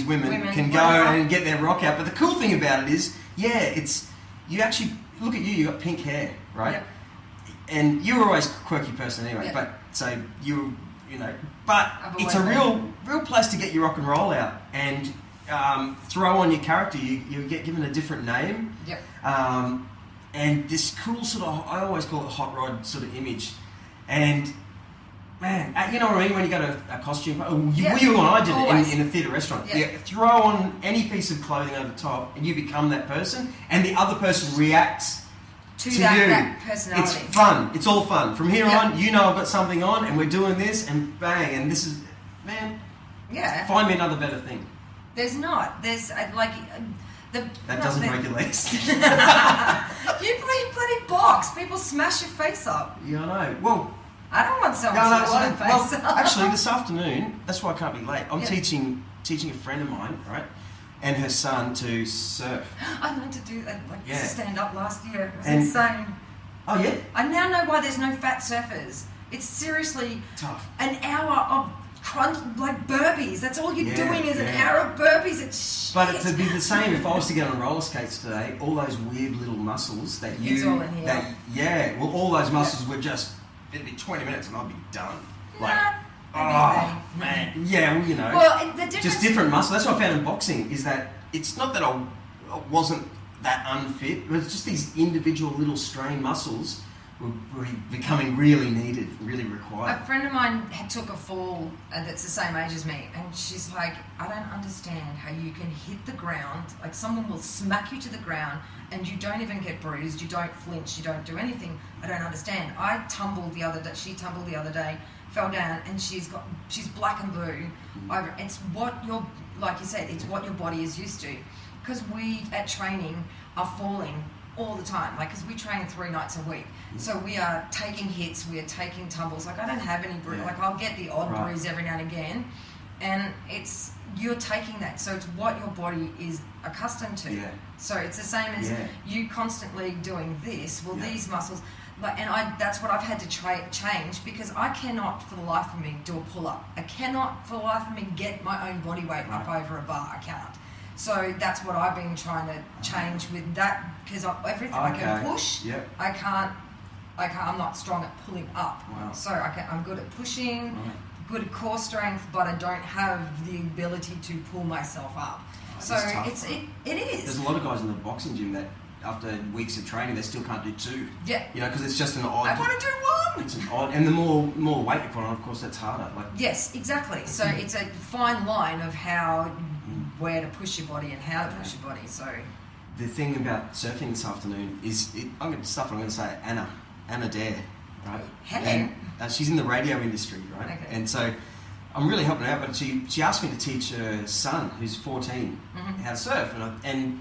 women can go and get their rock out. But the cool thing about it is, you actually, look at you got pink hair, right? Yep. And you were always a quirky person anyway, but so but it's a real place to get your rock and roll out and throw on your character. You get given a different name. Yep. And this cool sort of, I always call it hot rod sort of image. And man, you know what I mean? When you go to a costume, you and I did it in a theatre restaurant. Yeah. You throw on any piece of clothing over the top and you become that person, and the other person reacts to that personality. It's fun. It's all fun. From here on, you know I've got something on and we're doing this and bang, and this is, man, find me another better thing. There's not. There's that doesn't break your legs. You play bloody box. People smash your face up. Yeah, I know. Well, I don't want someone smashing my face up. Actually, this afternoon, that's why I can't be late. I'm teaching a friend of mine, right, and her son to surf. I learned to do that, to stand up last year. It was insane. Oh yeah. I now know why there's no fat surfers. It's seriously tough. An hour of crunch, like burpees. That's all you're doing is an hour of burpees. It's shit. But it'd be the same if I was to get on roller skates today. All those weird little muscles that you... It's all in here. All those muscles were just... It'd be 20 minutes and I'd be done. Man. Yeah, well, Well, the difference... Just different muscles. That's what I found in boxing, is that it's not that I wasn't that unfit. It was just these individual little strained muscles were becoming really needed, really required. A friend of mine took a fall that's the same age as me, and she's like, I don't understand how you can hit the ground, like someone will smack you to the ground and you don't even get bruised, you don't flinch, you don't do anything. I don't understand. She tumbled the other day, fell down, and she's black and blue. It's what like you said, it's what your body is used to. Because we at training are falling all the time, because we train 3 nights a week, so we are taking hits, we are taking tumbles. I don't have any bruise. I'll get the odd bruise every now and again, and you're taking that, so it's what your body is accustomed to. So it's the same as you constantly doing this. Well, these muscles, that's what I've had to change, because I cannot for the life of me do a pull-up. I cannot for the life of me get my own body weight up over a bar. I can't. So that's what I've been trying to change with that, because everything I can push, I can't. I'm not strong at pulling up. Wow. So I'm good at pushing, good at core strength, but I don't have the ability to pull myself up. So tough, it is. There's a lot of guys in the boxing gym that after weeks of training they still can't do 2. Yeah. Because it's just an odd. I want to do 1. It's an odd, and the more weight you put on, of course, that's harder. Yes, exactly. So it's a fine line of where to push your body and how to push your body. So the thing about surfing this afternoon is I'm going to say Anna Dare, right? Hey. And she's in the radio industry, right? Okay. And so I'm really helping her out, but she asked me to teach her son, who's 14, how to surf, and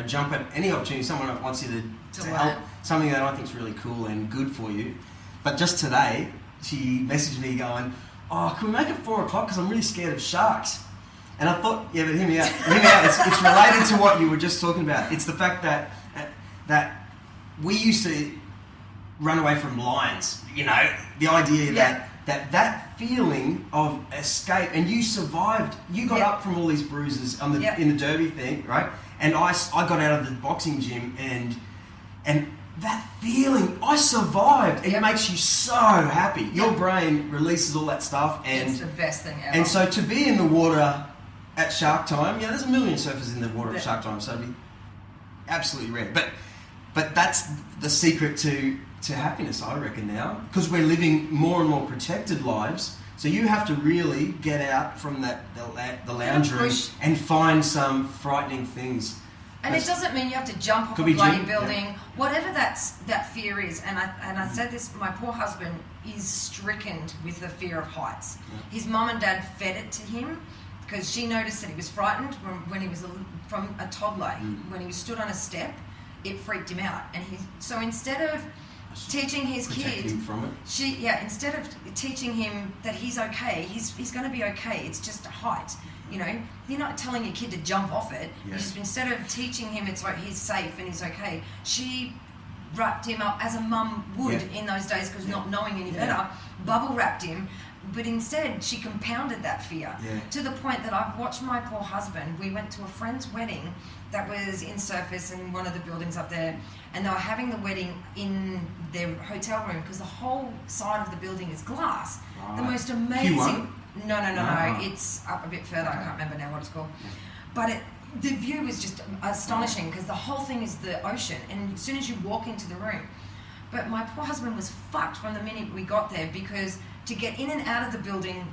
jump at any opportunity. Someone wants you to help something that I think is really cool and good for you. But just today, she messaged me going, "Oh, can we make it 4 o'clock? Because I'm really scared of sharks." And I thought, but hear me out. It's related to what you were just talking about. It's the fact that we used to run away from lions. The idea that feeling of escape, and you survived. You got up from all these bruises in the Derby thing, right? And I got out of the boxing gym, and that feeling, I survived. It makes you so happy. Your brain releases all that stuff, and it's the best thing ever. And so to be in the water at shark time, there's a million surfers in the water at shark time, so it'd be absolutely rare. But that's the secret to happiness, I reckon, now, because we're living more and more protected lives. So you have to really get out from the lounge room and find some frightening things. And it doesn't mean you have to jump off a bloody building, whatever that fear is. And I said this, my poor husband is stricken with the fear of heights. His mum and dad fed it to him, because she noticed that he was frightened when he was from a toddler. When he was stood on a step, it freaked him out. And so instead of teaching his kid, instead of teaching him that he's okay, he's going to be okay. It's just a height. You're not telling your kid to jump off it. You just, instead of teaching him he's safe and he's okay, she wrapped him up as a mum would in those days, because not knowing any better, bubble wrapped him, But instead, she compounded that fear to the point that I've watched my poor husband. We went to a friend's wedding that was in Surface in one of the buildings up there, and they were having the wedding in their hotel room because the whole side of the building is glass. Right. The most amazing... Q1? No. It's up a bit further. I can't remember now what it's called. But the view is just astonishing because the whole thing is the ocean, and as soon as you walk into the room... But my poor husband was fucked from the minute we got there because to get in and out of the building,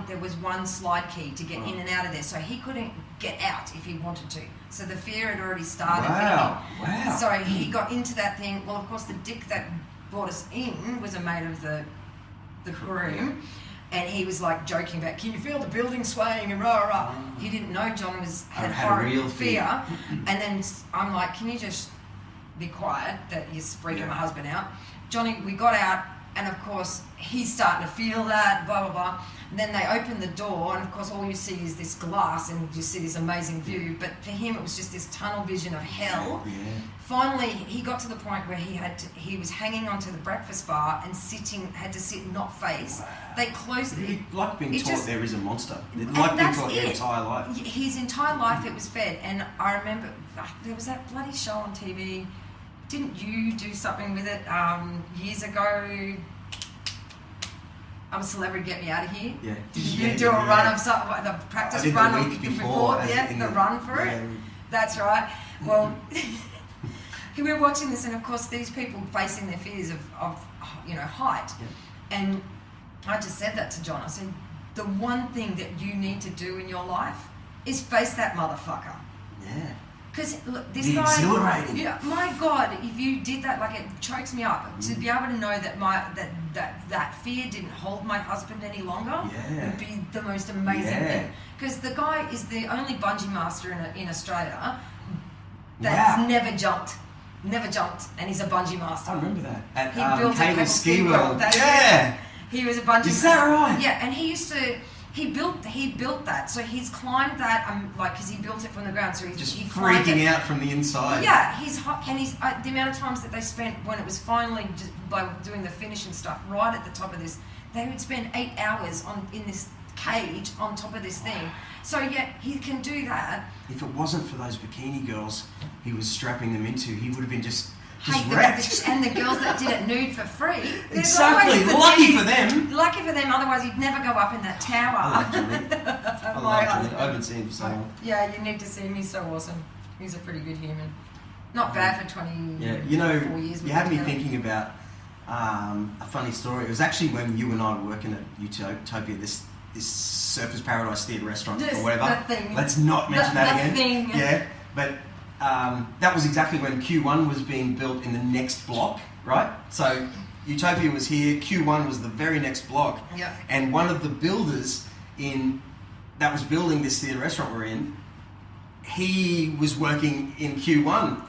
there was one slide key to get in and out of there, so he couldn't get out if he wanted to. So the fear had already started. Wow. So he got into that thing. Well, of course, the dick that brought us in was a mate of the groom, and he was like joking about, "Can you feel the building swaying?" and rah rah. He didn't know John had horrible real fear. And then I'm like, "Can you just be quiet, that you're freaking my husband out." Johnny, we got out, and of course he's starting to feel that, blah blah blah. And then they open the door, and of course all you see is this glass, and you see this amazing view. But for him, it was just this tunnel vision of hell. Yeah. Finally, he got to the point where he was hanging onto the breakfast bar and had to sit not face. Wow. They closed it. Like being taught there is a monster. Like being taught their entire life. His entire life it was fed. And I remember there was that bloody show on TV. Didn't you do something with it years ago? I'm a Celebrity, Get Me Out of Here. Yeah. Did you do a run of something, the practice run the week before? The run for it. That's right. Well, we were watching this, and of course these people facing their fears of height. Yeah. And I just said that to John. I said, the one thing that you need to do in your life is face that motherfucker. Yeah. Because look, this guy, exhilarating. Yeah, my God, if you did that, like it chokes me up to be able to know that that fear didn't hold my husband any longer. Yeah. Would be the most amazing thing. Because the guy is the only bungee master in Australia that's never jumped, and he's a bungee master. I remember that at Cable Ski World. He was a bungee. Is that right? Yeah, and he used to. He built that, so he's climbed that. Because he built it from the ground, so he's just freaking out from the inside. Yeah, he's the amount of times that they spent when it was finally by doing the finish and stuff right at the top of this, they would spend 8 hours in this cage on top of this thing. So yet he can do that. If it wasn't for those bikini girls he was strapping them into, he would have been just wrecked. And the girls that did it nude for free. Exactly. Lucky for them. Lucky for them. Otherwise, he'd never go up in that tower. I love Julie. I haven't seen him for so long. Yeah, you need to see him. He's so awesome. He's a pretty good human. Not bad for 20. Yeah, 4 years. You had me thinking about a funny story. It was actually when you and I were working at Utopia, this Surfers Paradise Theatre restaurant or whatever. Let's not mention that again. Thing. Yeah, but. That was exactly when Q1 was being built in the next block, right? So Utopia was here, Q1 was the very next block. Yep. And one of the builders that was building this theatre restaurant we're in, he was working in Q1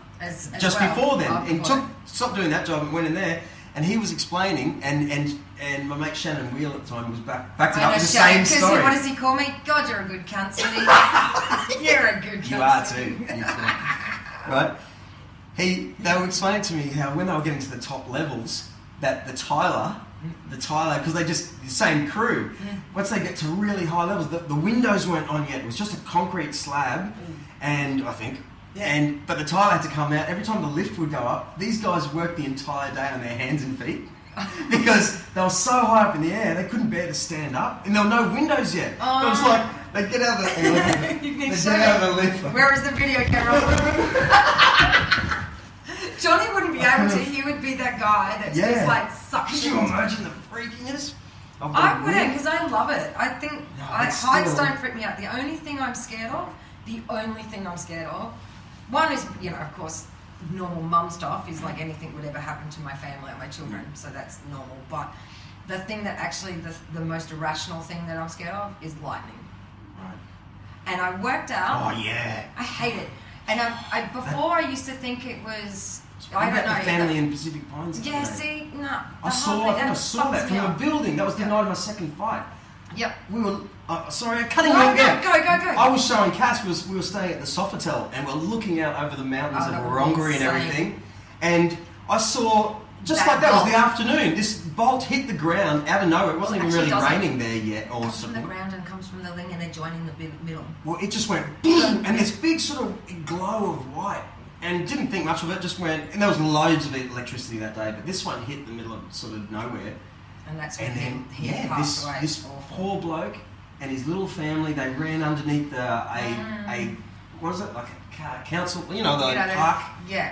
just before then. And stopped doing that job and went in there, and he was explaining, and my mate Shannon Wheel at the time was backed it up with the same story. What does he call me? God, you're a good cunt, Sindy. You're a good cunt. You are too. Right? They were explaining to me how when they were getting to the top levels, that the tiler, because they just, the same crew, once they get to really high levels, the windows weren't on yet. It was just a concrete slab, and I think, but the tiler had to come out. Every time the lift would go up, these guys worked the entire day on their hands and feet. Because they were so high up in the air, they couldn't bear to stand up, and there were no windows yet. It was like they get out of the lift. Where is the video camera? Johnny wouldn't be able to. He would be that guy that's just like sucking. Could you imagine the freakiness? I wouldn't, because I love it. I think heights don't freak me out. The only thing I'm scared of, one is, of course, normal mum stuff is like anything would ever happen to my family or my children, so that's normal. But the thing that actually the most irrational thing that I'm scared of is lightning. Right. And I worked out. Oh yeah. I hate it. And I used to think it was. I don't know. Family in Pacific Pines. Yeah. See, no. I saw that from a building. That was the night of my second fight. Yep. We were. Sorry, cutting you off. Go. I was showing Cass. We were staying at the Sofitel, and we're looking out over the mountains of Wurrunga and everything. And I saw Just like that was the afternoon. This bolt hit the ground out of nowhere. It wasn't even really raining there yet. Or comes from the ground and comes from the thing, and they're joining the middle. Well, it just went boom, and this big sort of glow of white. And didn't think much of it, just went... And there was loads of electricity that day, but this one hit the middle of sort of nowhere. And that's when he passed away. This poor bloke and his little family, they ran underneath a what is it, like a council, the park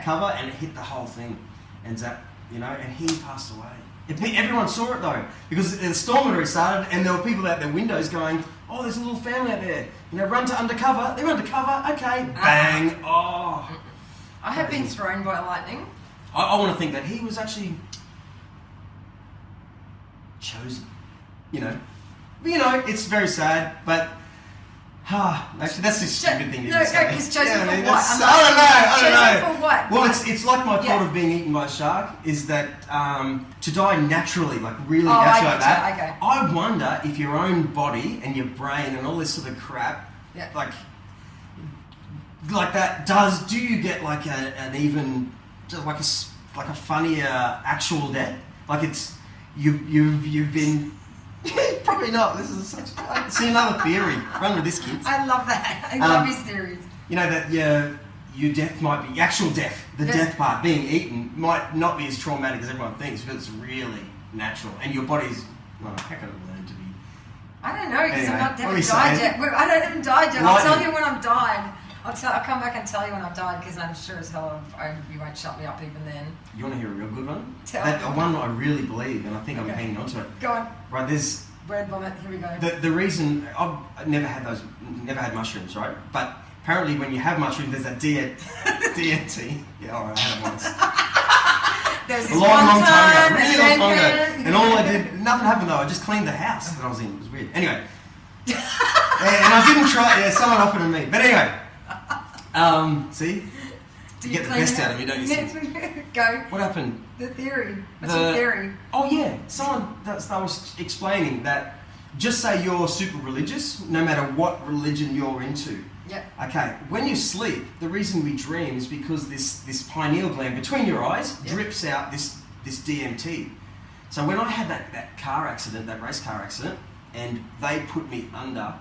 cover, and it hit the whole thing. And that, and he passed away. Everyone saw it though, because the storm had already started, and there were people out their windows going, "Oh, there's a little family out there. Run to undercover. They're undercover. Okay, bang. Oh." I have been thrown by lightning. I want to think that he was actually chosen. But, it's very sad, but actually that's a stupid thing to say. No, he's chosen for what? I don't know. Chosen for what? Well, it's like my thought of being eaten by a shark is that to die naturally, like really naturally like that. Okay. I wonder if your own body and your brain and all this sort of crap, like that do you get like an even just like a funnier actual death? Like it's you've been probably not. This is see another theory. Run with this, kids. I love that. I love his theories. That your death might be actual death. The death part, being eaten, might not be as traumatic as everyone thinks, but it's really natural, and your body's how can it learn to be? I don't know because I'm not died yet. I don't even died yet. I'll tell you when I've died. I'll come back and tell you when I've died because I'm sure as hell you won't shut me up even then. You want to hear a real good one? Tell me. One I really believe, and I think I'm hanging on to it. Go on. Right, there's... Bread vomit, here we go. The reason... I've never had mushrooms, right? But apparently when you have mushrooms, there's a DMT. Yeah, alright, I had it once. There's this long time ago. Really long time ago. And all I did... Nothing happened though. I just cleaned the house that I was in. It was weird. Anyway. And I didn't try it. Yeah, someone offered it to me. But anyway... see? You get the best out of me, don't you? Go. What happened? The theory. What's your theory? Oh yeah, someone that was explaining that just say you're super religious, no matter what religion you're into. Yeah. Okay, when you sleep, the reason we dream is because this pineal gland between your eyes drips out this DMT. So when I had that car accident, that race car accident, and they put me under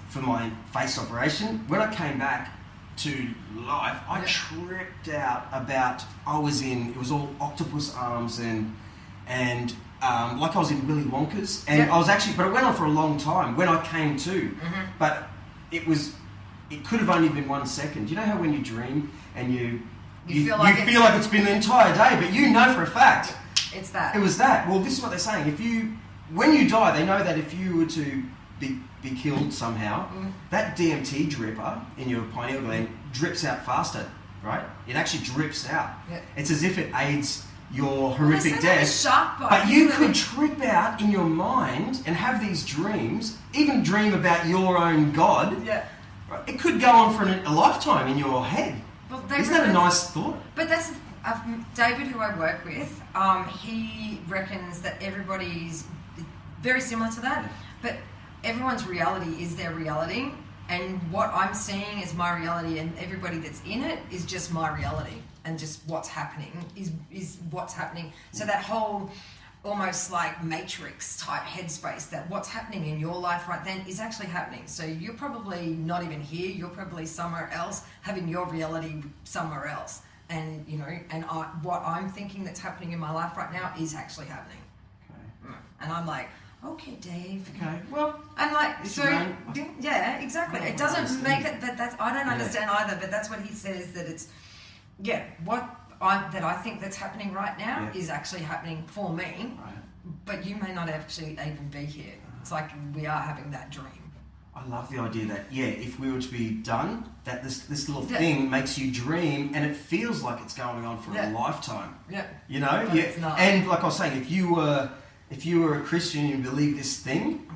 for my face operation, when I came back to life, I tripped out about, it was all octopus arms and like I was in Willy Wonka's, and I was actually, but it went on for a long time when I came to, but it could have only been 1 second. You know how when you dream and you feel like it's been the entire day, but you know for a fact it's that. It was that. Well, this is what they're saying. When you die, they know that if you were to be killed somehow, that DMT dripper in your pineal gland drips out faster, right? It actually drips out. Yeah. It's as if it aids your horrific death. But you could trip out in your mind and have these dreams, even dream about your own God. Yeah. Right? It could go on for a lifetime in your head. Well, isn't that a nice thought? But that's David, who I work with. He reckons that everybody's very similar to that, but everyone's reality is their reality, and what I'm seeing is my reality, and everybody that's in it is just my reality, and just what's happening is what's happening. So that whole almost like Matrix type headspace, that what's happening in your life right then is actually happening. So you're probably not even here, you're probably somewhere else, having your reality somewhere else. And, what I'm thinking that's happening in my life right now is actually happening. Okay. And I'm like, okay, Dave. Okay. Well, I'm like, so yeah, exactly. It doesn't make it that I don't understand either, but that's what he says, that it's that I think that's happening right now is actually happening for me. Right. But you may not actually even be here. It's like we are having that dream. I love the idea that if we were to be done, that this little thing makes you dream, and it feels like it's going on for a lifetime. Yeah. But it's not. And like I was saying, if you were a Christian and you believe this thing,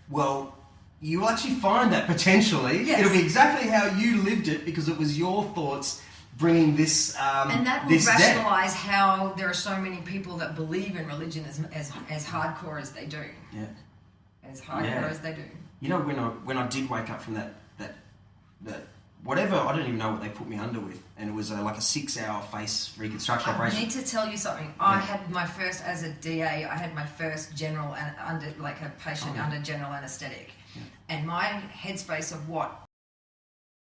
well, you'll actually find that potentially it'll be exactly how you lived it, because it was your thoughts bringing this and that will rationalize how there are so many people that believe in religion as hardcore as they do. Yeah. As hardcore as they do. You know, when I did wake up from that whatever, I don't even know what they put me under with. And it was like a 6-hour face reconstruction operation. I need to tell you something. Yeah. I had my first, as a DA, I had my first general, under like a patient under general anaesthetic. Yeah. And my headspace of what